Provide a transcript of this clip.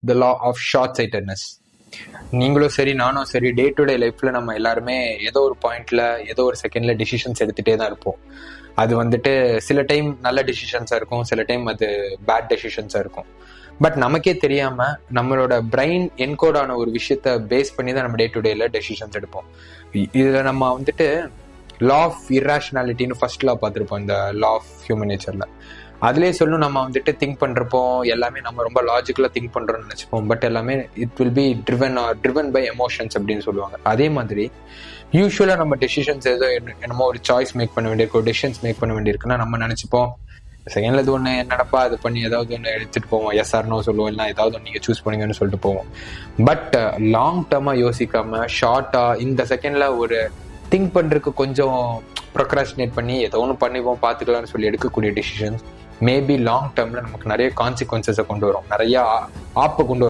The law of short sightedness. நீங்களும் சரி நானும் சரி டே டு டே லைஃப்ல நம்ம எல்லாருமே ஏதோ ஒரு பாயிண்ட்ல ஏதோ ஒரு செகண்ட்ல டிசிஷன்ஸ் எடுத்துட்டே தான் இருப்போம். அது வந்துட்டு சில டைம் நல்ல டிசிஷன்ஸா இருக்கும், சில டைம் அது பேட் டெசிஷன்ஸா இருக்கும். பட் நமக்கே தெரியாம நம்மளோட பிரெயின் என்கோட் ஆன ஒரு விஷயத்த பேஸ் பண்ணி தான் நம்ம டே டு டேல டெசிஷன்ஸ் எடுப்போம். இதுல நம்ம வந்துட்டு லா ஆஃப் இர்ராஷனாலிட்டின்னு ஃபர்ஸ்ட் லா பார்த்துருப்போம் இந்த லா ஆஃப் ஹியூமன் நேச்சர்ல. அதுலேயே சொல்லும் நம்ம வந்துட்டு திங்க் பண்றப்போ எல்லாமே நம்ம ரொம்ப லாஜிக்கலா திங்க் பண்றோம்னு நினைச்சுப்போம், பட் எல்லாமே it will be driven by emotions அப்படின்னு சொல்லுவாங்க. அதே மாதிரி யூஸ்வலா நம்ம டெசிஷன்ஸ் ஏதோ என்னமோ ஒரு சாய்ஸ் மேக் பண்ண வேண்டியிருக்கு, ஒரு டெசிஷன்ஸ் மேக் பண்ண வேண்டியிருக்குன்னா நம்ம நினைச்சுப்போம் செகண்ட்ல இது ஒன்று என்னடப்பா அது பண்ணி ஏதாவது ஒன்று எடுத்துட்டு போவோம், எஸ் ஆர் நோ சொல்லுவோம், இல்லை ஏதாவது ஒன்று நீங்கள் சூஸ் பண்ணுங்கன்னு சொல்லிட்டு போவோம். பட் லாங் டேர்மா யோசிக்காம ஷார்ட்டா இந்த செகண்ட்ல ஒரு திங்க் பண்றதுக்கு கொஞ்சம் ப்ரொக்ராஸ்டினேட் பண்ணி ஏதோ ஒன்று பண்ணிப்போம் பார்த்துக்கலாம்னு சொல்லி எடுக்கக்கூடிய டிசிஷன்ஸ் மேபி லாங் டேர்ம்ல நமக்கு நிறைய கான்சிக்வன்சஸை கொண்டு வரும், நிறைய ஆப்பை கொண்டு வரும்.